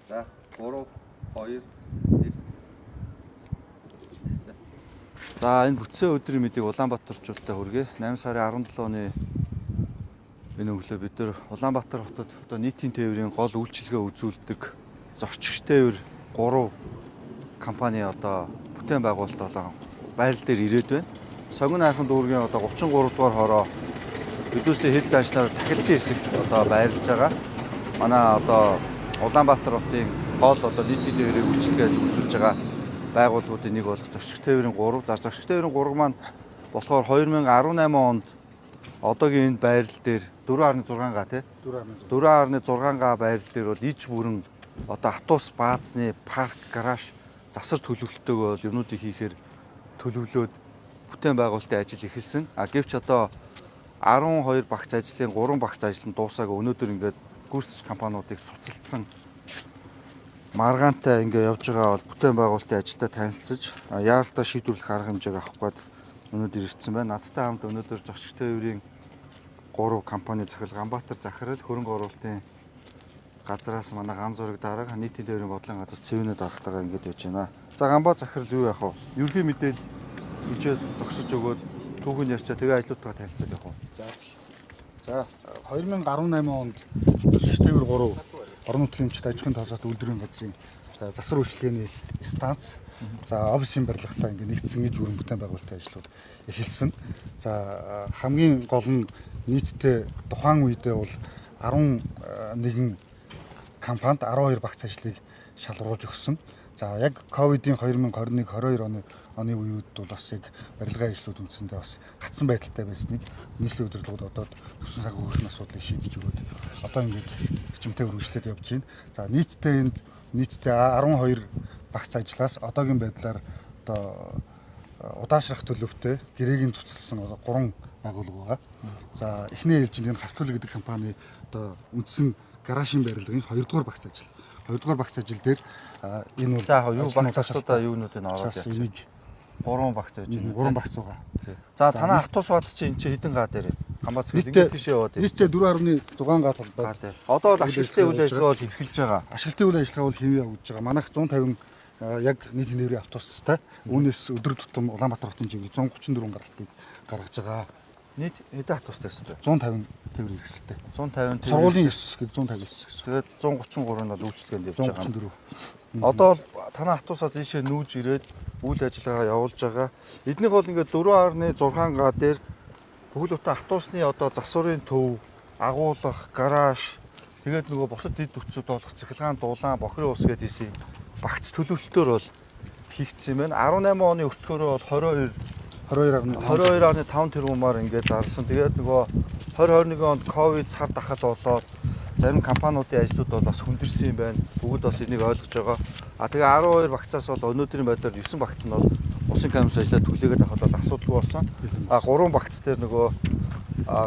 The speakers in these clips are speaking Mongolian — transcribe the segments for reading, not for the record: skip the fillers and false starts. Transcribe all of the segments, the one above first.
За 3 2 1. За энэ бүтсэн өдрийн мэдээг Улаанбаатарчуудтай хүргэе. 8 сарын 17 оны энэ өглөө бид нэр Улаанбаатар хотод одоо нийтийн тээврийн гол үйлчилгээ үзүүлдэг зорчигч тээвэр 3 компани одоо бүтээн байгуулалт болон байрал дээр ирээд байна. Согин хайрхан дүүргийн одоо 33 дугаар хороо Бидүүсийн хил заншлаар тахилтын хэсэгт одоо байрлаж байгаа. Манай одоо Улаанбаатар хотын гол одоо нийтийн тээврийн үйлчилгээ үзүүлж байгаа байгууллагуудын нэг болох зорчигч тээврийн 3. За зорчигч тээврийн 3 маань болохоор 2018 онд одоогийн энэ байрал дээр 4.6 га тий 4.6 га байрал дээр бол иж бүрэн одоо автобус баазны парк гараж засар төлөвлөлтөөгөө бол юмнуудыг хийхээр төлөвлөөд бүтээн байгуулалтын ажил эхэлсэн. Гэвч одоо 12 багц ажлын 3 багц ажил нь дуусаагүй өнөөдөр ингээд гүйцэтгэгч компаниудыг цуцалдсан маргаантай ингээд явж байгаа бол бүтээн байгуулалтын ажилдаа танилцж яаралтай шийдвэрлэх арга хэмжээг авах гээд өнөөдөр ирсэн байна. Надтай хамт өнөөдөр зорчигч тээврийн 3 компани захирал Ганбаатар захирал хөрөнгө оруулалтын газраас манай гам зураг дарга нийтийн тээврийн бодлогын газар цэвнэд аргатайгаа ингэж байж байна. За Ганбаатар захирал юу яах вэ? Ерөнхий мэдээлэл хичээл зогсож өгөөд түүхэн ярьчаа тэгээ ажлуудаа танилцуулах явах уу? За 2018 онд зорчигч тээвэр 3 орон нутгийн эмчит аж ахуйн талбайт үйлдвэрийн газрын засвар үйлчилгээний станц за офисын барилгатай ингэ нэгдсэн иж бүрэн бүтээн байгуулалтын ажлууд эхэлсэн. За хамгийн гол нь нийтдээ тухайн үедээ бол 11 компанид 12 багц ажлыг шалгаруулж өгсөн. За яг ковидын 2021-22 оны үед бол бас яг барилгын ажлууд үндсэндээ бас гацсан байдалтай байсныг нийслэлийн удирдлагууд одоо төсвийн санхүүгийн асуудлыг шийдэж өгөөд одоо ингэж хүчтэй үргэлжлээд явж байна. За нийтдээ 12 багц ажлаас одоогийн байдлаар одоо удаашрах төлөвтэй гэрээгийн цуцалсан 3 байгууллага байгаа. За эхний ээлжинд энэ Хастул гэдэг компани одоо үндсэн гаражийн барилгын 2 дугаар багц ажил. 2 дугаар багц ажил дээр энэ бол за юу багц ажлуудаа юунуудыг ороод явчих. 3 багц байж байна. 3 багц байгаа. За танай автобус бат чи энэ хэдэн га дээр Ганбаатар ингээд тийш яваад байна. Нийтдээ 4.6 га талбай. Одоо бол ашиглалтын үйл ажиллагаа бол эхэлж байгаа. Ашиглалтын үйл ажиллагаа бол хэвээ явуулж байгаа. Манайх 150 яг нийтийн тээврийн автобустай. Үүнээс өдөр тутам Улаанбаатар хотын чиглэл 134 гаралтыг гаргаж байгаа. Нийт хэдэн автобустай байсан бэ? 150 тээвэр хэрэгсэлтэй. 150 тээвэр. Сургуулийн 9 гээд 150 гэсэн. Тэгээд 133 нь бол үйлчлэгээнд явж байгаа. 134. Одоо бол танай автобусаа ийшээ нүүж ирээд үйл ажиллагаа явуулж байгаа. Эднийх бол ингээд 4.6 га дээр бүхэл бүтэн автобусны одоо засварын төв, агуулгах, гараж, тэгээд нөгөө бусад дэд бүтцүүд болох цахилгаан, дулаан, бохирын ус гэдэг ийсийн багц төлөвлөлтөөр бол хийгдсэн юм байна. 18 оны өртгөөрөө бол 22.5 тэрбумаар ингээд зарсан. Тэгээд нөгөө 2021 онд ковид цар тахал болоод зарим компаниудын ажлууд бол бас хүндэрсэн юм байна. Бүгд бас энийг ойлгож байгаа. Тэгээ 12 багцаас бол өнөөдрийн байдлаар 9 багц нь бол усын комисс ажиллаад түлээгээд авахд бол асуудалгүй болсон. 3 багц дээр нөгөө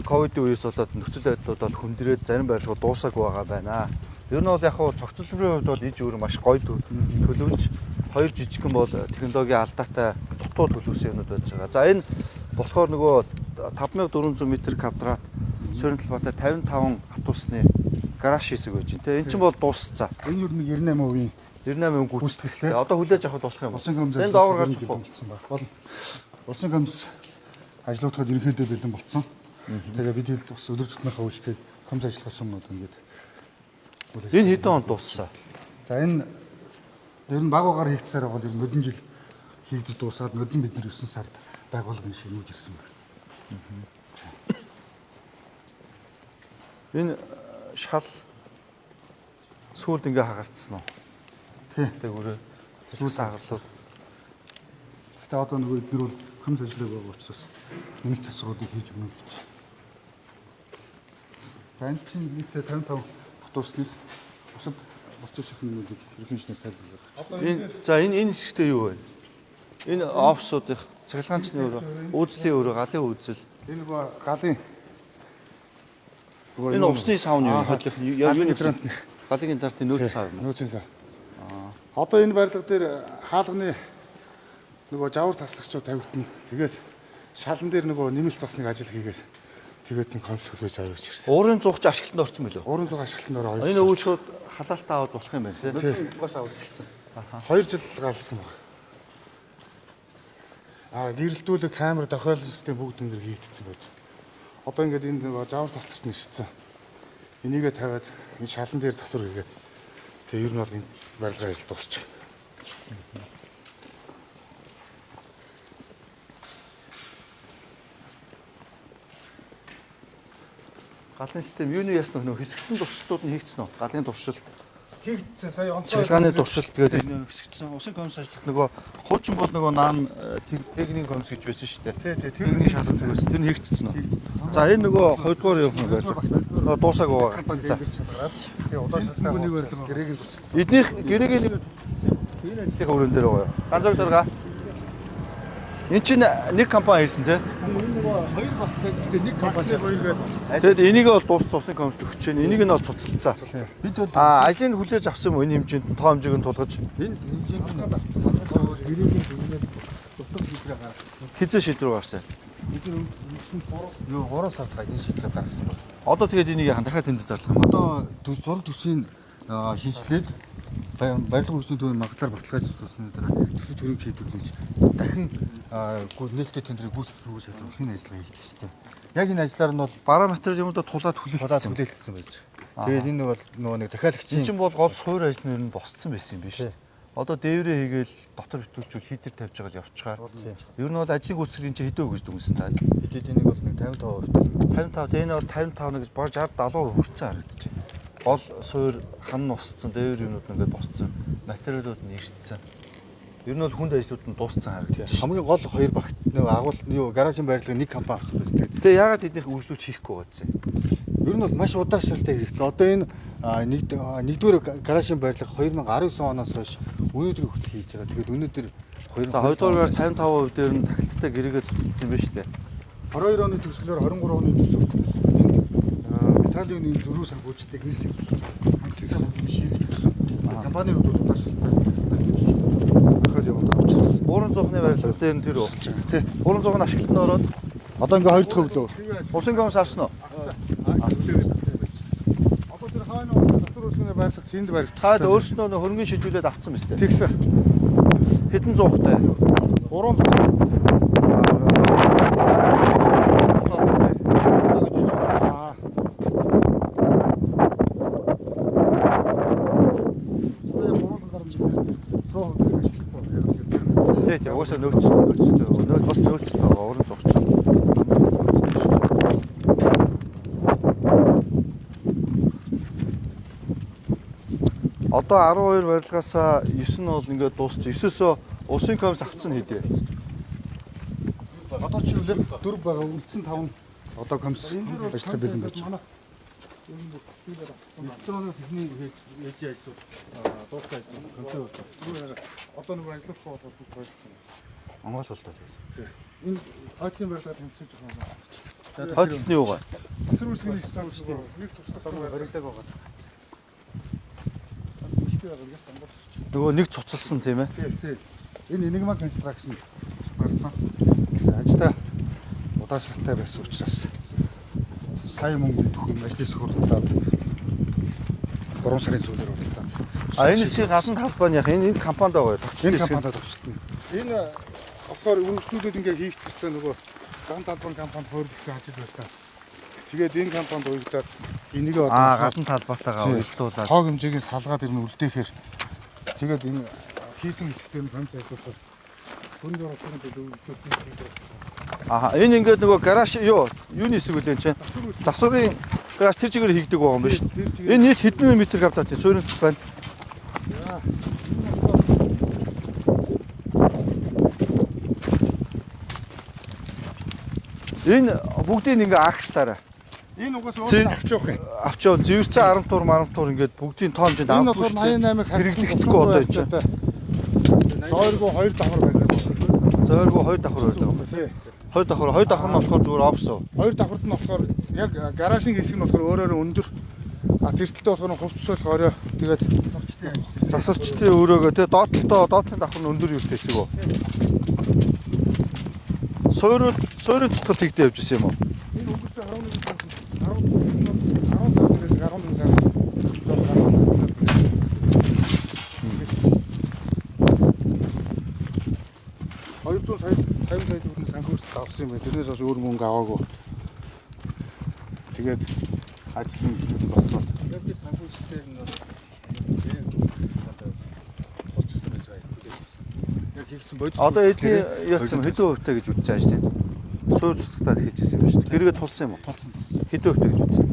ковидын үеэс болоод нөхцөл байдлууд бол хүндрээд зарим байрлалууд дуусаагүй байгаа байна. Ер нь бол яг хуу цогцлборын хувьд бол иж өөр маш гоё төлөвлөж 2 жижигхэн бол технологийн алдаатай дутуу төлөвсөн юмуд байж байгаа. За энэ болохоор нөгөө 5400 м квадрат суурин талбайтай 55 автобусны гараж хэсэг байж байна. Энэ чинь бол дуусцаа. Энэ юу нэг 98% гүйцэтгэлтэй. Одоо хүлээж авах болох юм. Энэ доогоор гарч болсон байна. Улсын комисс ажлуудад ерөнхийдөө бэлэн болсон. Тэгээ бид хэд бас өдөр тутмынхаа үйлчлэгийг комисс ажиллагаа сумнууд ингээд энэ хэдэн онд дууссан? За энэ ер нь баг багаар хийгдсээр байгаа бол ер нь өдөн жил хийгдэж дуусаад өдөн бид 9 сард байгууллагын шиг нүүж ирсэн байна. Энэ шал сүүлд ингээ хагардсан уу? Тий. Тэг өрөө сүүл хагалсууд. Гэтэ одоо нөгөө эдгээр бол комисс ажиллагаа байгаа учраас энэ засваруудыг хийж өгнө гэж. За энэ чинь нийтдээ 55 автобусны бусад орчин шахнуудыг ерөнхий шинээр тайлбарлах. Энэ хэсэгтээ юу вэ? Энэ офсуудын цахилгаанчны өрөө, үйлдлийн өрөө, галын үйлдэл. Энэ галын энэ усны савны юуны галын гинтартын нөөц сав юм. Нөөцийн сав. Одоо энэ барилга дээр хаалганы нөгөө жавар таслагчуд тавигдана. Тэгээд шалан дээр нөгөө нэмэлт басныг ажил хийгээд Тэгээд нэг комс хүлээж аваач ирсэн. Уурын зугч ашиглалтанд орсон билүү? Уурын зуг ашиглалтанд ороо. Энэ өвөө шууд халаалтаа аваад болох юм байна тий. Угаас аваад хэлсэн. 2 жил галсан баг. Гэрэлтүүлэг камер тохиолдол систем бүгд ингэ хийгдсэн байж. Одоо ингээд энэ нэг жавар таслагч нэршсэн. Энийгээ тавиад энэ шалан дээр засвар хийгээд тэгээ ер нь бол энэ барилгын ажил дуусчих. Галын систем юуны ясна нөх хэсэгдсэн туршилтууд нь хийгдсэн үү? Галын туршилт. Хийгдсэн сая онцгой. Цахилгааны туршилт тэгээд энэ хэсэгдсэн. Усын комисс ажиллах нөгөө хуучин бол нөгөө наан техник комисс гэж байсан шүү дээ. Тэрний шалгалт зүгээс тэр нь хийгдсэн үү? За энэ нөгөө 2 дугаар явах нь байлаа. Нөгөө дуусааг байгаа гаццсан. Тэгээ удааштай нэг барилга гэрээг нь. Эднийх гэрээг нь энэ ажлынхаа өрөөнд дээр байгаа. Ганцаар дарга. Энд чинь нэг компани хийсэн тий. Энэ нөгөө 2 багц ажилтны нэг компани хоёргээд. Тэгэд энийг бол дууссан усын комисс өгч чинь энийг нь бол цуцлцсан. Бид бол ажлыг хүлээж авсан юм энэ хэмжээнд тоо хэмжээг нь тулгаж энэ хэмжээнд гэрээгийн хэмжээнд дутаг шийдвэр гаргасан. хизээ шийдвэр гаргасан. Бид нэг 3 сард энэ шийдвэр гаргасан байна. Одоо тэгээд энийг дахиад тэмдэг зарлах юм. Одоо зураг төсвийн шинжилээд барилга хүчний төвийн магадлаар баталгааж хийсэн дараа төсөв төрөг шийдвэрлэж дахин нээлттэй тендерийг гүйцэтгэх шийдвэрлэх энэ ажиллагаа хийх ёстой. Яг энэ ажлаар нь бол Бараа материал юмудаа тулаад хүлээлтсэн байж. Тэгээд энэ бол нөгөө нэг захиалагчийн энэ чинь бол гол суур ажлын ер нь босцсон байсан юм биш үү? Одоо дээврээ хийгээл дотор битүүлжүүл хитэр тавьж байгаа явчихаар. Ер нь бол ажлын гүйцэтгэлийн чинь хэдөө гэж дүнсэн таа. эдээд энийг бол нэг 55%. 55 тэгээ энэ бол 55 гэж барж 60 70% хүрсэн харагдаж байна. Гол суур хан нусцсан, дээвэр юмнууд ингээд босцсон, материалууд нь ирсэн. Ер нь бол хүнд ажлууд нь дууссан харагдаж байна. Хамгийн гол 2 багт нөгөө агуул юу гаражийн барилгыг нэг компани авсан байсан. Тэгээ яагаад эднийх үйлчлүүлж хийхгүй байсан юм? Ер нь бол маш удаашралтай хэрэгцээ. Одоо энэ нэгдүгээр гаражийн барилга 2019 оноос хойш өнөөдөр хүртэл хийж байгаа. Тэгээд өнөөдөр За 2 дугаараас 55% дээр нь тахилттай гэрээгээ цуцлсан юм байна шүү дээ. 22 оны төгсгөлөөр 23 оны төсөвт энд металлын үний зөрүү санхүүжилтийг нийслэх компани удаа удаашралтай хөл явуулдаг учраас Уурын зуухны барилга дээр нь тэр уулж байгаа тий. Уурын зуухны ашиглалтанд ороод одоо ингээ 2 дахь өглөө усын комисс авсан уу? одоо тэр хойно засвар үйлчилгээний барилга цэнд баригдсан. Таад өөрснөө хөрөнгөний шийдвүүлээд авсан мэт. Тэгсэн. Хэдэн зуухтай? 300. Тэг угаасаа нөөц бас нөөцтэй байгаа уран зурч. Одоо 12 барилгаас 9 нь бол ингээд дуусч 9-өөсөө усын комисс авцсан хэдий. Одоо чи үлээ 4 байгаа үлдсэн 5 одоо комисс ажиллах бэлэн байж байна. Электронны техник хийж ажил дуусах ажил компьютер. Одоо нэг ажиллах бодлого бүх тойлцсон. Монгол болдоо. Энэ IT-ийн барилгад хэмжиж байгаа. Хойлтны юугаа? Засвар үйлчилгээний систем шүү дээ. Нэг цуцлах барилдаг байгаа. Нөгөө нэг цуцалсан тийм ээ. Тий. Энэ Enigma Construction гарсан. Ажтай удаашралтай байсан учраас сая мөнгөний төхөөрөмж ажлын сөхөрлөлтөд 3 сарын зүйлээр уралдаад. Энэ шиг гадна талбай яг энэ компанид байгаа тогтч. Энэ компанид тогтчихсон. Энэ болохоор үнэмшлүүлээд ингээ хийх гэсэн нөгөө гадна талбай компанид хөрөлдсөн ажил байсан. Тэгээд энэ компанид уягдаад энийг одоо гадна талбайтайгаа уялдуулаад тоог хэмжээгийн салгаад ирнэ үлдээхээр тэгээд энэ хийсэн хэсгээр нь хамт ажиллуулаад хүнд орохын төлөвлөлтөд энэ ингээд нөгөө гараж юуны хэсэг үлэн чинь засварын гараж тэр чигээр хийгдэг байгаа юм байна шүү дээ. Энэ нийт хэдэн метр квадрат суурин цэц байна? Энэ бүгдийг ингээ агтлаарай. Энэ угаас өөрөө авч явах юм. Авч явна. Зэвэрцэн 10 тур, 10 тур ингээд бүгдийн тоо хэмжээнд авах шүү дээ. Энэ 88-ыг хэрэглэхдэггүй одоо энэ чинь. Зооргүй 2 давхар байна. Зооргүй 2 давхар байдаг. Тий. 2 давхар нь болохоор зүгээр опсоо. 2 давхарт нь болохоор яг гаражийн хэсэг нь болохоор өөрөөр өндөр. Тэртэлтэй болохоор хувцсуулах орой тэгээд засварчдын өрөөгөө тий доотлын давхар нь өндөр юутай хэсэг үү? Суурин цэцгэлт хийгдэж явж ирсэн юм уу? Энэ өнгөрсөн 11 сая төгрөгийн санхүүжилт авсан юм байна. Тэрнээс бас өөр мөнгө аваагүй. Тэгээд ажлын зогсоод. Яг тэр санхүүжилтээр нь болчихсон байж байгаа юм. Яг хийгдсэн бодис. Одоо эдний яцсан хэдэн хувьтай гэж үзэж байгаа шүү дээ. Суур цэцгтаад хэлж ирсэн юм шүү дээ. Гэргээ тулсан юм уу? Тулсан. Хэдэн хувьтай гэж үзсэн?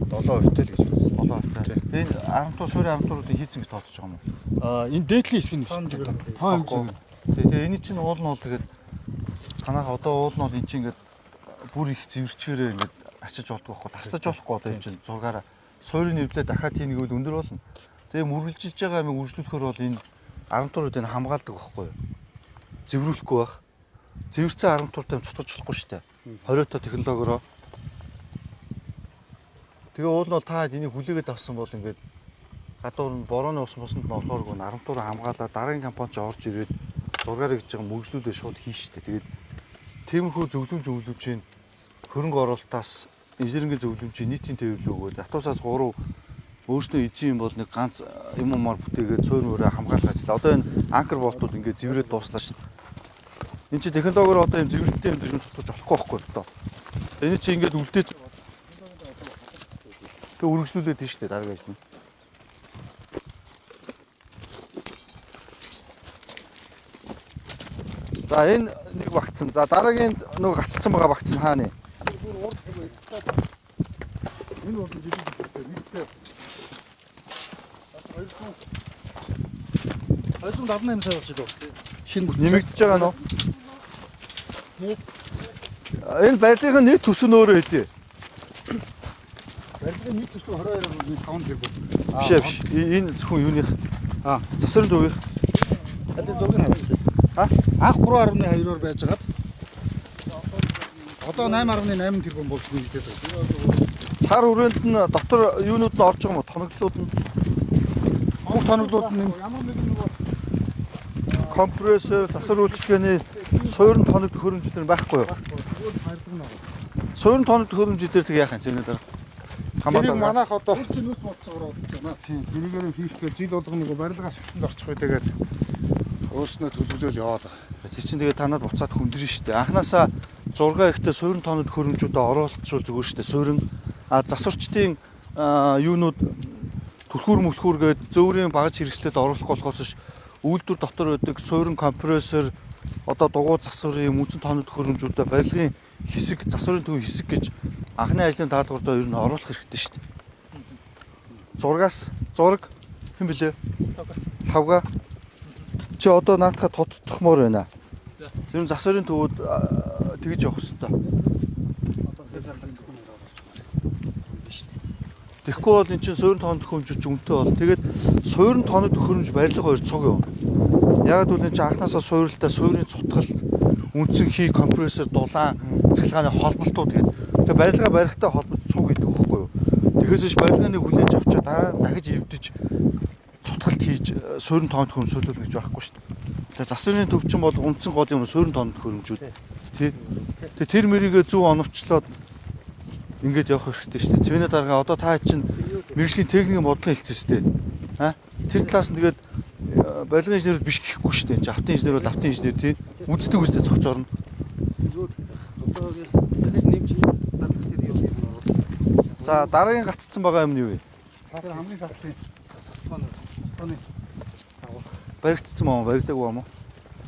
7% л гэж үзсэн. 7%. Энэ 12 суурийн 12-уудыг хийцэн гэж тооцож байгаа юм уу? Энэ дээдлийн хэсэг нь шүү. Хаан. Тэгээ энэ чинь уул нь бол тэгээд танайха одоо уул нь бол эн чинь ингээд бүр их зэвэрчгээрээ ингээд ачиж болдгоо байхгүй. Тастаж болохгүй одоо энэ чинь зургаараа суурийн нэвлээ дахиад хийх нэг үл өндөр болно. Тэгээ мөргөлжилж байгаа юм үргэлжлүүлэхээр бол энэ 12-уудыг хамгаалдаг байхгүй юу? Зэврүүлэхгүй байх. Зэвэрцэн 12-тай цутгаж болохгүй шүү дээ. 20-той технологиороо. Тэгээ уул нь бол та энийг хүлээгээд авсан бол ингээд гадуур нь борооны ус мусанд нь болохооргүй 12-оор хамгаалаад дараагийн компани ч орж ирээд зургаараа гэж байгаа мөргжлүүлээ шууд хийн штэ. Тэгээд тиймэрхүү зөвлөмжийн хөрөнгө оруулалтаас инженерингийн зөвлөмжийн нийтийн тээвэрлэл өгөөд автобусаас 3 өөрснөө эзэн юм бол нэг ганц юмар бүтээгээд цөөн өрөө хамгаалах ажил. Одоо энэ анкер болтууд ингээд зэврээд дууслаа штэ. Энд чинь технологиор одоо юм зэврэлттэй юм дэрм цогтож болохгүй байхгүй одоо. Энэ чинь ингээд үлдээж тэг үргэлжлүүлээд тийм штэ дараагийн ажил. За энэ нэг багцсан. За дараагийн нөгөө гатцсан байгаа багц нь хаана вэ? Энэ бол жижиг нэгтэй. 278 сая болж байгаа. Шинэ Нэмэгдэж байгаа нь уу? Энэ барилгын нийт төс нь өөрөө хэдий? барилгын нийт төсөв 22.5 тэрбум. Биш. Энэ зөвхөн юуных? Засварын төвийн. Хадаа зургийг харъя. Анх 3.2-оор байж хагаад одоо 8.8 тэрбум болж нэгдээд байна. Цаар хүрээнд нь дотор юунууд нь орж байгаа юм уу? Тоноглолууд нь. Бүх тоноглолууд нь ямар нэгэн нэг компрессор, засвар үйлчилгээний суурин тоног хөрөмжүүд нь байхгүй юу? Суурин тоног хөрөмжүүдээр тэг яах юм цэвнэ дараа. Хамаатай манайх одоо нөөц моцгоор бодлоо байна. Тийм. Тэрийгээр хийх гэж жил болгоно нэг барилгаас шигтэнд орчих бай тэгээд өөрснөө төлөвлөл яваад байгаа. Тэр чинь тэгээд танад буцаад хүндэрнэ шүү дээ. Анханасаа 6 ихтэй суурин тоног хөрөмжүүдэд оруулахчул зүгээр шүү дээ. Суурин засварчдын юунууд түлхүүр гээд зөөврийн багаж хэрэгслээд оруулах болохоос ш үйлдвэр дотор байдаг суурин компрессор одоо дугуй засварын мөнцөн тоног хөрөмжүүдэд барилгын хэсэг засварын төвийн хэсэг гэж анхны ажлын даатгаврдоо ер нь оруулах хэрэгтэй шүү дээ. Зураг хэн блэ? Лавга. Чи одоо наатахад тодтохмоор байна. Тэр нь засварын төвөд тэгж явах хэрэгтэй. Тэгэхгүй бол эн чинь суурин тоног хөрөмж үнэтэй бол тэгээд суурин тоног хөрөмж барилга хоёр цуг юм. Яг л эн чинь анханасаа суурилтаа суурийн цутгалт үндсэн хий компрессор дулаан цахилгааны холболтууд тэгээд барилга барихтай холбогд цуг гэдэг байхгүй юу. Тэгэхээс ш барилгааны хүлээж авчаа дараа дахиж эвдэж цутгалт хийж суурин тоног хөрөмж сөрлүүлнэ гэж байхгүй шүү дээ. Тэгээд засварын төвчин бол үндсэн гол юм суурин тоног хөрөмжүүд. Тий. Тэгээд тэр мэрийгээ зөв оновчлоод ингээд явах хэрэгтэй шүү дээ. Цэвнэ дарга одоо та чинь мэргэжлийн техникийн бодлого хэлсэн шүү дээ. Тэр талаас нь тэгээд барилгын инженер биш гэхгүй шүү дээ. Автын инженер бол автын инженер тий. Үздэг үстэй зохицорно. одоо дахиж нэмж надлах дээр юм. За дараагийн гаццсан байгаа юм нь юу вэ? Цаатар хамгийн цаатлын тооны Баригдсан маа баригдаг юм уу?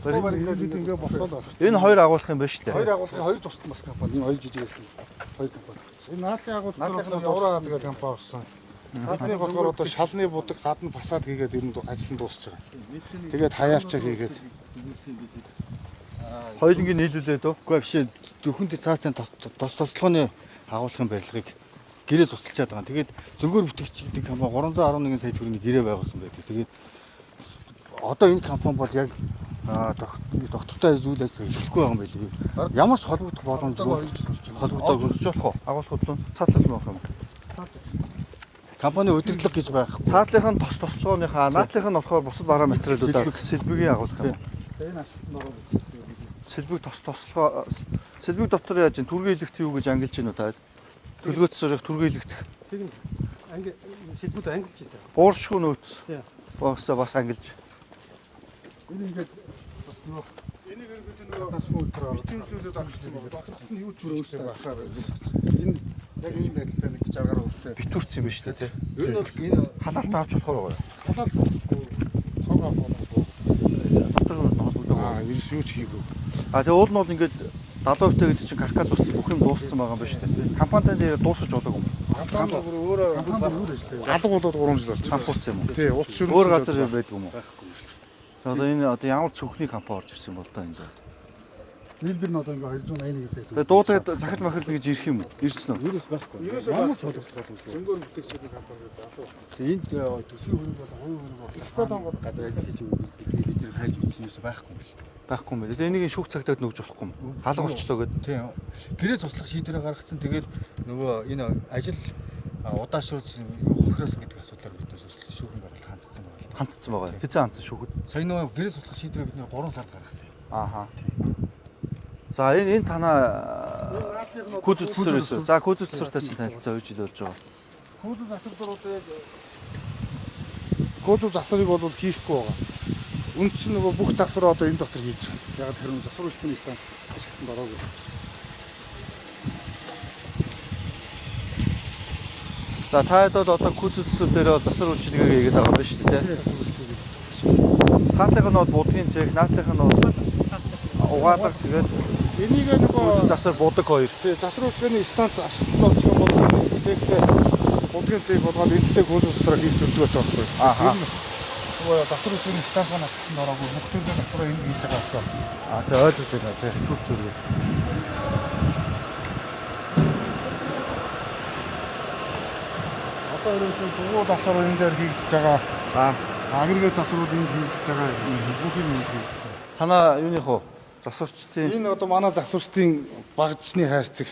барилгын ингээ болоод байна. Энэ хоёр агуулах юм байна шүү дээ. Хоёр агуулгын хоёр тусдан бас компани. Энэ хоёр жижиг хоёр компани. Энэ наадлын агуулгын Евроаз гэдэг компани орсон. Наадлын болохоор одоо шалны будаг гадна фасад хийгээд ер нь ажил нь дуусч байгаа. Тэгээд хаяавчаа хийгээд Хоёулынгийн нийлүүлээд үү? үгүй биш зөвхөн цаастын тослооны агуулгын барилгыг гэрээ тусалчаад байгаа. Тэгээд зөнгөөр бүтээгч гэдэг компани 311 сая төгрөгийн гэрээ байгуулсан байдаг. Тэгээд одоо энэ компани бол яг доктортой зүйл ажил эхлэхгүй байгаа юм байли. Ямар ч холбогдох боломжгүй холбогдоод Үзэж болох уу? Агуулгууд нь цаатлах нь байх юм. компани удирдлага гэж байх. Цаатлынх нь тослооныхаа, наадлынх нь болохоор бусад бараа материалуудаар сэлбэгийн агуулах юм. Энэ ашиг Сэлбэг тослоо сэлбэг дотор яаж ин түргийн элект юу гэж ангилж гинүү та? төлгөөцсөрийг түргээлэгдэх. Тэг нь анги сэдвүүд ангилж идэв. Ууршгүй нөөц. Тий. Бас ангилж. Энэ ингээд бас нөгөө энийг ерөнхийдөө нөгөө бас мөлтрөө битэмжлүүлээд авчихсан байна. Дотор нь юу ч өөрөөсөө бахаар энэ яг ийм байдалтай нэг 60 гаруй үлээ. Битүүрсэн юм байна шүү дээ тий. Ер нь бол энэ Халаалт авч болохоор байгаа. халаал болохгүй тог авахгүй. Дотор нь холбогддог. Ерөөс юу ч хийгээгүй. Тэгээ уул нь бол ингээд 70% гэдэг чинь каркад зурсан бүх юм дууссан байгаа юм байна шүү дээ. Компанид дээр дуусгаж болоогүй юм. Компани бүр өөрөө алга болоод 3 жил болж Хампуурсан юм уу? Тий, утас шүрэн Өөр газар байдаг юм уу? Одоо энэ ямар цүнхний компани орж ирсэн бол тоо энэ. нийлбэр нь одоо ингээ 281 сая. Тэгээ дуудаад захирал махирал гэж ирэх юм уу? Ирсэн үү? Ерөөс байхгүй. Ямар ч холбогдох боломжтой. Зөнгөөр бүтээгчдийн компани гэдэг алуу. Энд төсвийн хөрөнгө бол хувийн хөрөнгө бол Стадон гол газар ажиллаж бид хайж үзсэн юм байхгүй юм. Байхгүй юм байна. Тэгээ энийг шүүх цагтаад нөгж болохгүй юм. Халга болчлоо гэдэг. Тийм. Гэрээ туслах шийдвэрээ гаргацсан. Тэгээд нөгөө энэ ажил удаашруулж хохиросон гэдэг асуудлаар биднээс шүүхэн гаргал хандсан байна. Хандсан байгаа. Хизээ хандсан шүүхэд. Сая нөгөө гэрээ туслах шийдвэрээ бид 3 сард гаргасан. Ааха. За энэ танаа күүзүцсэр байсан. За күүзүцсэртэй чинь танилцаа үеж ил болж байгаа. Кодус асуултуудыг кодус асарыг бол хийхгүй байгаа. Үндс нь нөгөө бүх засвар одоо энэ дотор хийж байгаа. Яг тэр нь засвар үйлчлэгийн станц ашиглалтанд ороогүй. За таад бол одоо күүзүцсэр дээр засвар үйлчилгээгээ хийгээд байгаа юм байна шүү дээ. Цаатайх нь бол будгийн цэг, наатайх нь бол угаадаг тэгээд Энийг нөгөө засвар будаг хоёр. тий засвар үйлчлэгийн станц ашиглалтанд орчих юм бол зэгтэй будгийн зэг болгоод энэтэй кодус засвар хийж төлөвлөж байгаа байхгүй. Ааха. Нөгөө засвар үйлчлэгийн станц маань ашиглалтанд ороогүй. Мөхтөрийн засвар энэ хийж байгаа болохоор. Тэгээ ойлгож байна тий. Күүз зүргээ. Одоо ерөнхийдөө дугуй засвар энэ дээр хийгдэж байгаа. Агрегат засварууд энд хийгдэж байгаа. Бүх юм энд хийгдэж байгаа. Танаа юуных уу? Засварчдын Энэ одоо манай засварчдын багжсны хайрцаг.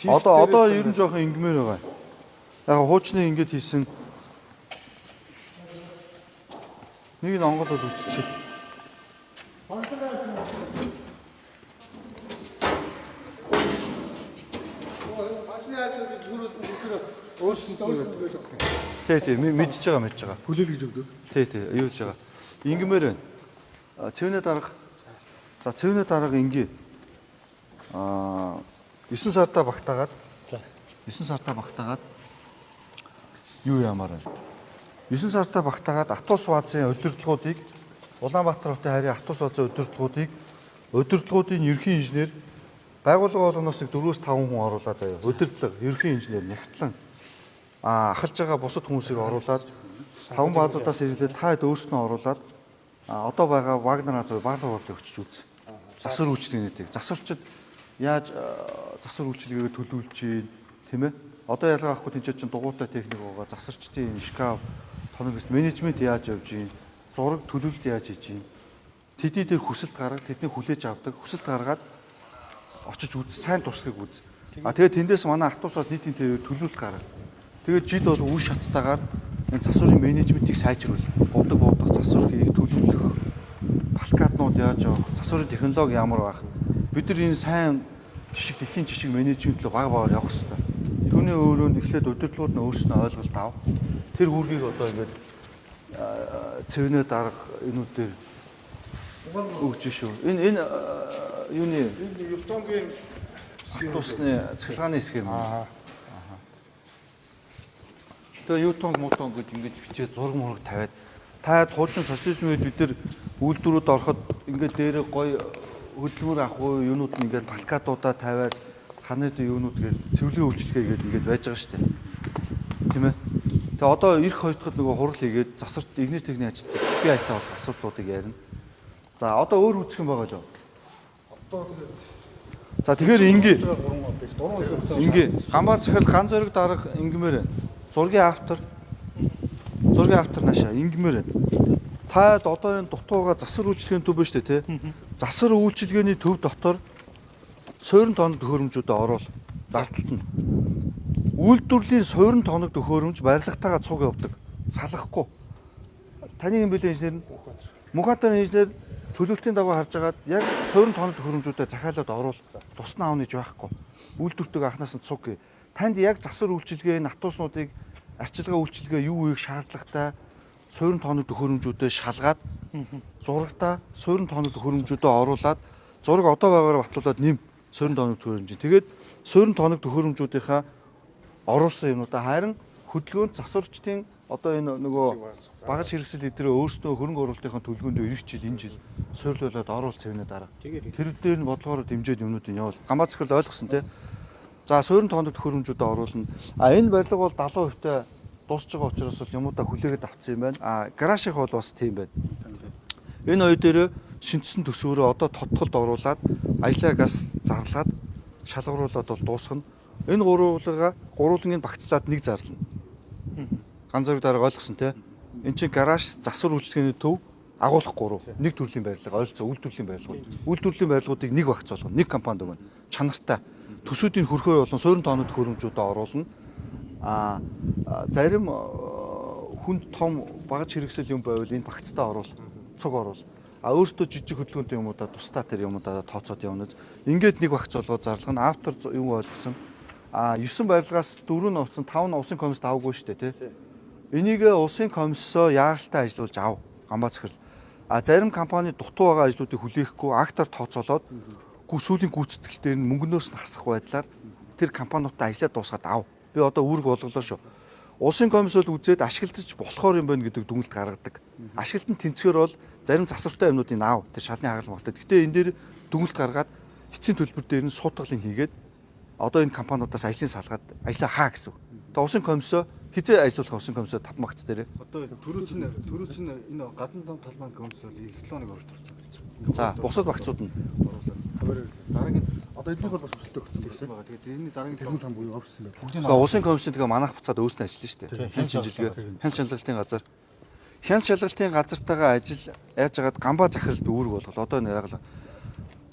одоо ер нь жоохон ингмээр байгаа. Яг хуучны ингэж хийсэн. Нэг нь онголоод үзчихье. Багжны хайрцаг түрүүд өөрсдөө Тий, мэдж байгаа. хүлээл гэж өгдөг. Тий, юу гэж байгаа. Ингмээр байна. Цэвнээ дарга. За цэвнээ дарга ингээ 9 сартаа багтаагаад 9 сартаа багтаагаад юу ямаар байна. 9 сартаа багтаагаад Атус баазын удирдлагуудыг Улаанбаатар хотын харийн Атус баазын удирдлагуудын ерхий инженер байгууллага болгоноос нэг 4-5 хүн оруулаад заяа. Удирдлага, ерхий инженер нягтлан ахалж байгаа бусад хүмүүсийг оруулаад 5 баазуудаас ирээд таад өөрснөө оруулаад одоо байгаа Вагнер азуу баалга борлыг өчж үз. Засвар үйлчлэгнүүдийг засварчид яаж засвар үйлчлэгээ төлөвлөж чинь тийм ээ. Одоо ялгаа авахгүй тийч чинь дугуйтай техник байгаа. Засварчдын шкаф, тоногс менежмент яаж явж чинь, зураг төлөвлөлт яаж хийж чинь. Тэдний дээр хүсэлт гаргад, тэдний хүлээж авдаг. Хүсэлт гаргаад очиж үз, сайн туршлагыг үз. Тэгээд тэндээс манай автобусаар нийтийн төвөөр төлөвлөлт гаргав. Тэгээд жил бол үе шаттайгаар энэ засварын менежментийг сайжруулах, буудаг засварыг төлөвлөх, балкаднууд яаж явах, засварын технологи ямар байх. Бид нар энэ сайн жишг, дэлхийн жишг менежментлөө баг явах хэрэгтэй. Түүний өөрөө нь эхлээд удирдлагууд нь өөрснөө ойлголт ав. Тэр үүргийг одоо ингээд цэвнээ дарга энүүдээр өгч шүү. Энэ юуны Юлтонгийн тусны цахилгааны хэсэг юм. Тэгээ Ютонг мутон гэж ингэж хичээ зураг мураг тавиад таад хуучин социализм үед бид нар үйлдвэрүүд ороход ингээд дээрээ гоё хөдөлмөр авах юунууд нь ингээд плакатуудаа тавиад ханаад юунууд гээд цэвэрлэгийн үйлчлэгээ гээд ингээд байж байгаа шүү дээ. Тийм ээ. Тэгээ одоо ирэх хоёр дахь нөгөө хурал хийгээд засварт игнэс техникийн ажилтнууд би айтаа болох асуудлуудыг ярина. За одоо өөр үүсэх юм байгаа л. одоо тэгээд За тэгэхээр ингээ ингээ гамбаа захирал ган зориг дарга ингмээр зургийн автор наашаа ингмээр та одоо энэ дутууга засвар үйлчлэгээний төв байна шүү дээ тий. Засвар үйлчлэгээний төв дотор суурин тоног төхөөрөмжүүдэд оруул зардалт нь үйлдвэрлэлийн суурин тоног төхөөрөмж барилгатайгаа цуг явдаг салахгүй. Таны юм билээ инженер Мухатар инженер төлөвлөлтийн дагуу харж агаад яг суурин тоног төхөөрөмжүүдэд захиалаад оруул тусна аавниж байхгүй. Үйлдвэртэйг анханаас нь цуг. танд яг засвар үйлчилгээ натууснуудыг арчилгаа үйлчилгээ юу үеийг шаардлагатай суурин тооног төхөөрөмжүүдэд шалгаад зурагтаа суурин тооног төхөөрөмжүүдэд оруулаад зураг одоо байгаагаар батлуулаад нэм суурин тооног төхөөрөмж. Тэгээд суурин тооног төхөөрөмжүүдийнхаа оруулсан юмудаа харин хөдөлгөөнд засварчдын одоо энэ нөгөө багаж хэрэгсэл эдрээ өөрсдөө хөрөнгө оруулалтынхаа төлөвлөгөөнд эх жил энэ жил суйрлуулад оруулсан юмнууд дараа. Тэр дээр нь бодлогоор дэмжиж юмнуудыг явуул. Гамбаа захирал ойлгосон тий. За суурин тооног төхөөрөмжүүдэд оруулна. Энэ барилга бол 70% та дуусж байгаа учраас бол юмудаа хүлээгээд авцсан юм байна. Гаражих бол бас тийм байна. Энэ хоёр дээр шинжсэн төсөөрөө одоо тодтолд оруулаад аялаа газ зарлаад шалгаруулад бол дуусгана. Энэ гурвуулгын багцлаад нэг зарлана. Ганц зэрэг дараа ойлгосон тий. Эн чинь гараж засвар үйлчлэгээний төв агуулгах гурав. Нэг төрлийн барилга ойролцоо үйлдвэрлэлийн барилгууд. Үйлдвэрлэлийн барилгуудыг нэг багц болгоно. Нэг компанид өгнө. Чанартай. Төсүүдийн хөрхөө болон суурин тооног төхөөрөмжүүдэд оруулна. Зарим хүнд том багаж хэрэгсэл юм байвал энэ багцтаа оруул. Цуг оруул. Өөртөө жижиг хөдөлгөөнтэй юмудаа тусдаа тэр юмудаа тооцоод явна. Ингээд нэг багц болгоод зарлага. Автор юу ойлгосон? 9 барилгаас 4 нь уцсан 5 нь улсын комиссд аваагүй шүү дээ тий. Энийг улсын комиссоо яаралтай ажиллуулж ав. Гамбаа захирал. Зарим компани дутуу байгаа ажлуудыг хүлээхгүй актаар тооцоолоод сүүлийн гүйцэтгэл дээр нь мөнгнөөс нь хасах байдлаар тэр компаниудаа ажиллаад дуусгаад ав. Би одоо үүрэг болголоо шүү. Улсын комисс бол үзээд ашиглаж болохоор юм байна гэдэг дүгнэлт гаргадаг. Ашиглалтын тэнцвэр бол зарим засвартай юмнуудыг аав. Тэр шалны хагалмалтай. Гэхдээ энэ дээр дүгнэлт гаргаад эцсийн төлбөр дээр нь суудгалын хийгээд одоо энэ компаниудаас ажлын салгаад ажиллаа хаа гэсэн. Тэгээ улсын комиссоо хизээ ажиллуулах улсын комиссоо 5 багц дээр. Одоо түрүү чинь энэ гадна талбайн комисс бол их 7 хоног орж ирсэн. За бусад багцууд нь Дараагийн одоо эднийх бол бас өсөлтөө өгсөн гэсэн байгаа. Тэгээд энэ дараагийн техник хам буюу офис юм байна. За улсын комиссын тэгээ манайх буцаад өөрсдөө ажиллана шүү дээ. Хяналт шинжилгээ, хяналт шалгалтын газар. Хяналт шалгалтын газартайгаа ажил яаж яагаад Гамбаа захирал би үүрэг болгол одоо энэ яг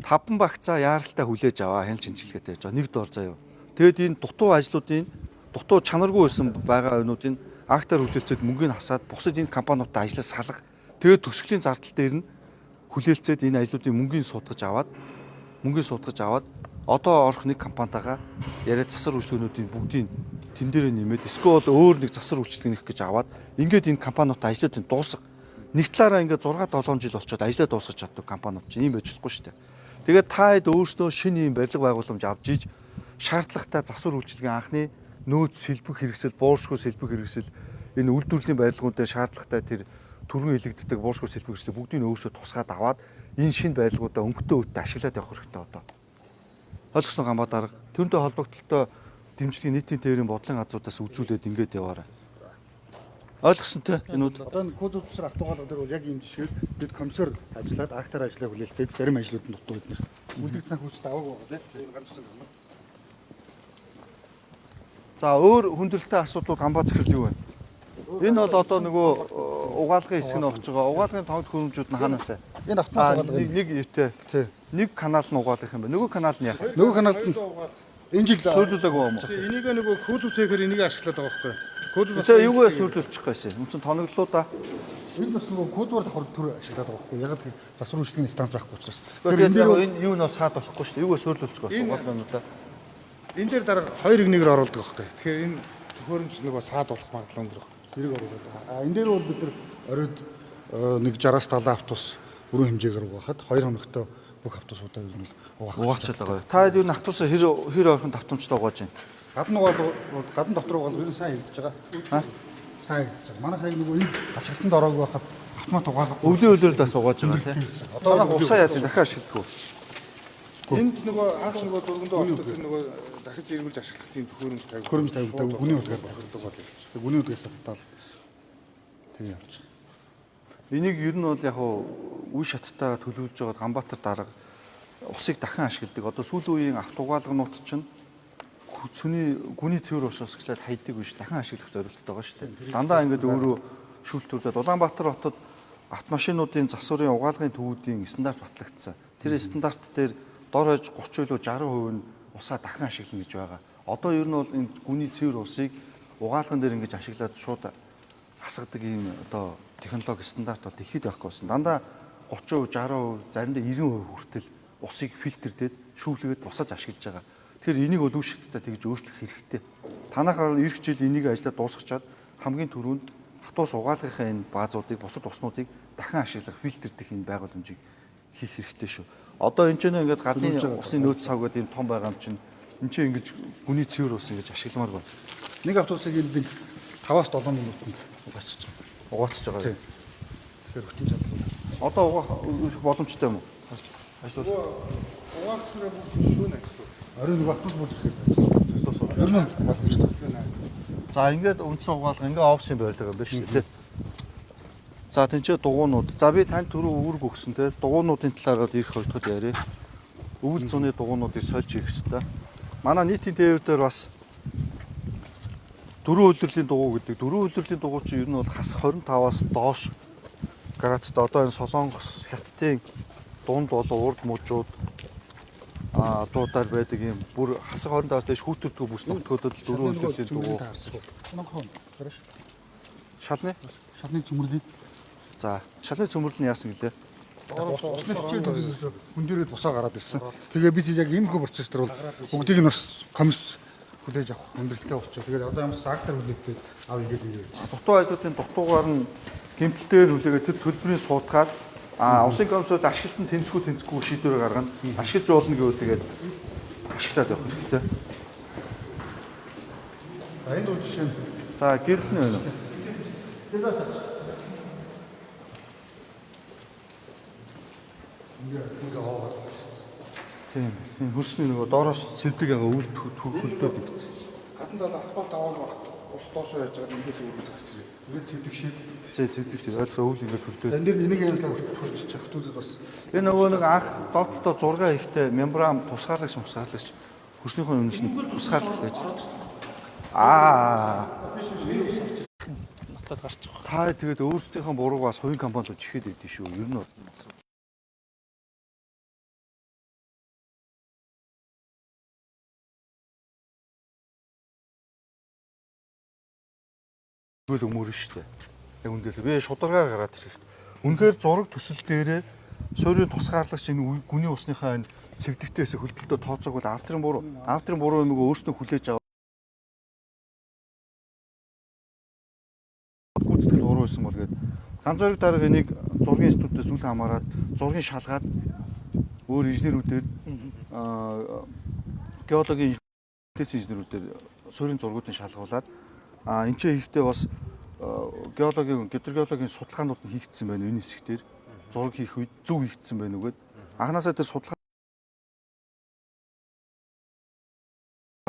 5 багцаа яаралтай хүлээж аваа хяналт шинжилгээтэй гэж нэг доор заяа. Тэгэд энэ дутуу ажлуудын дутуу чанаргүй байсан байгаа юмнуудын актаар хүлээлцээд мөнгөний хасаад бусад энэ компаниудаа ажиллаж салгах. Тэгээд төсвөлийн зардал дээр нь хүлээлцээд энэ ажлуудын мөнгөний суудгаж аваад одоо орох нэг компанитайгаа яриад засвар үйлчлэгчдийн бүгдийг тэн дээр нэмээд эсвэл өөр нэг засвар үйлчлэг нэх гэж аваад ингээд энэ компаниудаа ажлуудыг дуусгах. Нэг талаараа ингээд 6-7 жил болчиход ажиллаа дуусгаж чаддаг компаниуд чинь ийм байж болохгүй шүү дээ. Тэгээд та хэд өөрснөө шинэ юм барилга байгууламж авч иж шаардлагатай засвар үйлчлэгийн анхны нөөц сэлбэх хэрэгсэл, бууршгүй сэлбэх хэрэгсэл энэ үйлдвэрлэлийн барилгуудад шаардлагатай тэр түргэн илэгддэг бууршгүй сэлбэх хэрэгсэл бүгдийг өөрсдөө тусгаад аваад энэ шинэ барилгуудаа өнгөтэй үедээ ашиглаад явах хэрэгтэй одоо. Ойлгосноо Гамбаа дарга. Түүнтэй холбогдлолтой дэмжлэгийн нийтийн тээврийн бодлогын газруудаас үзүүлээд ингээд яваарай. Ойлгосон те энүүд. Одоо энэ код тусар автогаалга дээр бол яг ийм жишээд бид комиссоор ажиллаад актаар ажиллаа хүлээлцээд зарим ажлууд нь дутуу биднэр. Үлдэх цанх хүчтэй аваагүй байгаа тийм ганцсан юм. За өөр хүндрэлтэй асуудлууд Гамбаа захирал юу вэ? Энэ бол одоо нөгөө угаалгын хэсэг нь орж байгаа. Угаалгын тооног хөрөмжүүд нь ханаасаа. Энэ автомат угаалга нэг юутэй. Нэг канал нь угаалгах юм байна. Нөгөө канал нь яах вэ? Нөгөө каналд нь энэ жил сүрлүүлээгүй юм уу? Энийг нөгөө кодцэхээр энийг ашиглаад байгаа байхгүй. Тэгээ юугаа сүрлүүлчих байсан. Үн чин тоноглоо да. Энэ бас нөгөө кодвар давхар төр ашиглаад байгаа байхгүй. Яг л засвар үйлчлэгийн станц байхгүй учраас. Тэгэхээр энэ юу нь бол цаад болохгүй шүү дээ. Юугаа сүрлүүлчих байсан. Угаалгынудаа. Энэ дээр дараа 2-1-ээр оруулдаг байхгүй. Тэгэхээр энэ төхөөрөмж нөгөө саад болох магадлал өндөр. Тэрийг оруулаад байгаа. Энэ дээр бол бид нар оройд нэг 60-аас 70 автобус бүрэн хэмжээгээр угаахад 2 хоногтой бүх автобусуудаа ер нь угаачаал байгаа. Та хэд юу автобусаа хэр орхон давтамжтай угааж байна? Гадна дотор угаал ер нь сайн хийгдэж байгаа. Сайн хийгдэж байгаа. Манай хаяг нөгөө энэ ашиглалтанд ороогүй байхад автомат угаалга. Өвлийн хөлөөрөөс угааж байгаа тийм. Одоо усаа яаж дахиад ашигладаг вэ? Энд нөгөө анх нөгөө дөрвөндөө ордог нөгөө дахиж эргүүлж ашиглах тийм төхөөрөмж тавигддаг гүний утгаар тавигддаг бол. Гүний утгаас татаал. Тэгээ явж. Энийг ер нь бол яг үе шаттай төлөвлөж байгаа Гамбаатар дарга усыг дахин ашигладаг. Одоо сүүлийн үеийн автоугаалганууд чинь гүний цэвэр ус усглаад хайдаг биш дахин ашиглах зорилттой байгаа шүү дээ. Дандаа ингээд өөрөө шүүлтүүрдээд Улаанбаатар хотод автомашинуудын засварын угаалгын төвүүдийн стандарт батлагдсан. Тэр стандарт дээр дор хойж 30 илүү 60% нь усаа дахин ашиглана гэж байгаа. Одоо ер нь бол энэ гүний цэвэр усыг угаалган дээр ингэж ашиглаад шууд хасгадаг ийм одоо технологи стандарт бол дэлхийд байхгүй болсон. Дандаа 30%, 60%, заримдаа 90% хүртэл усыг фильтрдээд шүүвлэгээд босож ашиглаж байгаа. Тэгэхээр энийг өлөвшөлтөд тэгж өөрчлөх хэрэгтэй. Танахаар эх жил энийг ажиллаад дуусгачаад хамгийн түрүүнд хатуус угаалгынхаа энэ баазуудыг, бусад уснуудыг дахин ашиглах, фильтрдэх энэ байгууламжийг хийх хэрэгтэй шүү. Одоо энэ ч ингээд галын усны нөөц цав гэдэг юм том байгаа юм чинь энэ чинь ингэж хүний цэвэр ус ингэж ашигламаар байна. Нэг автобусыг энд 5-7 минутанд угаачиж байгаа. Угаачж байгаа. Тийм. Тэгэхээр хөтөн чадлаа. Одоо угаах боломжтой юм уу? Ажлууд. Угаагчраа шүүн ажил. Оройн нэг автобус бүр ирэхэд байна. Оройн боломжтой. За ингээд үндсэн угаалга ингээд офсын байдаг юм байна шүү дээ. За тэнцээ дугуйнууд. За би танд түрүү үүрэг өгсөн те. Дугуйнуудын талаар бол ирэх хоёрдоход яриа. Өвөл зуны дугуйнуудыг сольж ирэх хэрэгтэй. Манай нийтийн тээвэр дээр бас дөрвөн улирлын дугуй гэдэг. Дөрвөн улирлын дугуй чинь ер нь бол хас 25-аас доош градустай. Одоо энэ Солонгос, Хятадын дунд болон урд мужууд дуудаар байдаг юм. Бүр хасах 25-аас дээш хүүтэрдгүй бүс нутгуудад дөрвөн улирлын дугуй. Шалны? Шалны цөмөрлөлийн. За, шалны цөмөрлөл нь яасан гэлээ? Усны хичээл төлөвлөсөн хүн дээрээ тусаа гараад ирсэн. Тэгээ бид яг иймэрхүү процесс төр бол бүгдийг нь бас комисс хүлээж авах хүндрэлтэй болчихоо. Тэгээд одоо ямар ч актер хүлээгээд авъя гэдэг юм. Дутуу ажлуудын дутуугаар нь гэмтэлтэйгээр хүлээгээд тэр төлбөрийн суудгаад усын комиссууд ашиглалтанд тэнцэхгүй шийдвэр гаргана. Ашиглаж болно гэвэл тэгээд ашиглаад явах хэрэгтэй. Энэ бол жишээ нь. За, гэрлэн байна уу? Тийм. Энэ хөрсний нөгөө доороос цэвдэг байгаа үл хөлдөөд игцэн. Гадна бол асфальт аваад багт ус доошоо яаж байгаа нэгээс үргэлж гарч ирээд. Тэгээд цэвдэг шиг. Цэвдэг чинь ойлгоо үл ингээд хөлдөөд. Энэ дэр энийг янзлаа хурцчих хотуудад бас. Энэ нөгөө нэг анх доотлоо зураг ихтэй мембран тусгаарлагч хөрснийхөө өмнөс нь тусгаарлах гэж. Нотлоод гарчих. Та тэгээд өөрсдийнхөө буруугаас хувийн компаниуд ихэд идэв шүү. Ер нь бол гөл өмөрөн шүү дээ. Яг үндэл би шударгаар гараад ирэхэд. Үнэхээр зураг төсөл дээрээ суурийн тусгаарлагч энэ гүний усныхаа энэ цэвдэгтээс хөлбөлтөд тооцоог бол автрын буруу юмыг өөрснөө хүлээж аваад гүйцэтгэл буруу байсан бол гээд ганц зураг дарга энийг зургийн институтээс үл хамааран зургийн шалгаад өөр инженерүүдээр геологийн инженерүүдээр суурийн зургуудыг шалгуулад энэ ч ихтэй бас геологийн судалгаанууд нь хийгдсэн байна энэ хэсгээр зураг хийх үед зөв хийгдсэн байна үгээд анханасаа тэр судалгаа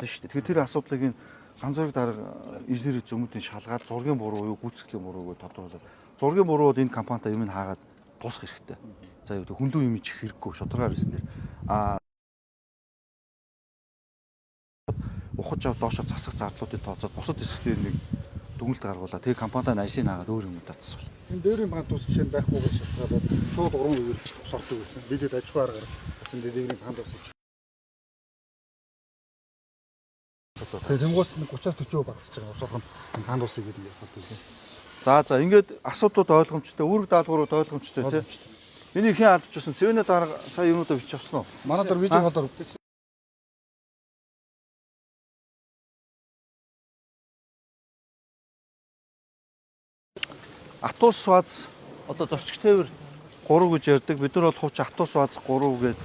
шүү дээ. Тэгэхээр тэр асуудлыг энэ ганц зураг дарга инженерийн зөвмөдийн шалгаад зургийн буруу юу гүйцэтгэлийн бурууг тодруулаад зургийн бурууд энэ компанитай юм хаагаад дуусгах хэрэгтэй. За юу хүндүү юм чих хэрэггүй шударгаар ирсэн дээр ухаж аваад доошо засах зардлуудыг тооцоод бусад хэсгээр нэг дүгнэлт гаргуулаад тэгээ компанитай ажлыг хаагаад өөр юм татсан. Энэ дээрийн банк тус жишээ нь байхгүйгээр шалтгаалаад шууд 3 үеэр ус ордог байсан. Бидэд аж ахуй аргаар гэсэн дээрийн банк бас. Тэгээ тэнгуус 30-40% багасч байгаа ус орхон банк усыг гэдэг юм байна. За ингээд асуудлууд ойлгомжтой, үүрэг даалгаврууд ойлгомжтой тий. Энийг хэн алдаж байсан? Цэвэний дарга сая юмудаа бичиж авсан уу? Манай дээр видео холоор Атус бааз одоо зорчигч тээвэр 3 гэж ярьдаг. Бид нар бол хувьч Атус бааз 3 гээд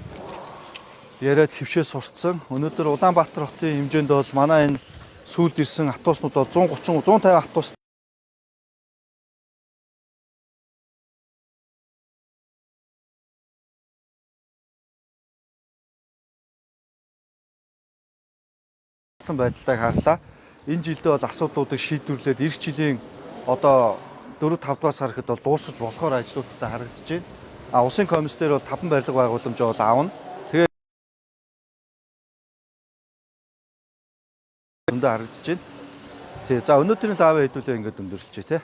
яриад хөвшөө сурцсан. Өнөөдөр Улаанбаатар хотын хэмжээнд бол манай энэ сүүлд ирсэн атууснууд бол 130 150 атус байдалтай харлаа. Энэ жилдээ бол асуудлуудыг шийдвэрлээд эх жилийн одоо 4-5 дугаар сар ихэд бол дуусгаж болохоор ажлуудтай харагдаж байна. Усын комисс дээр бол 5 барилга байгууламж бол аавна. Тэгээд өндөө харагдаж байна. Тий, за өнөөдрийн лаваа хэдүүлээ ингээд өндөрлөж тий.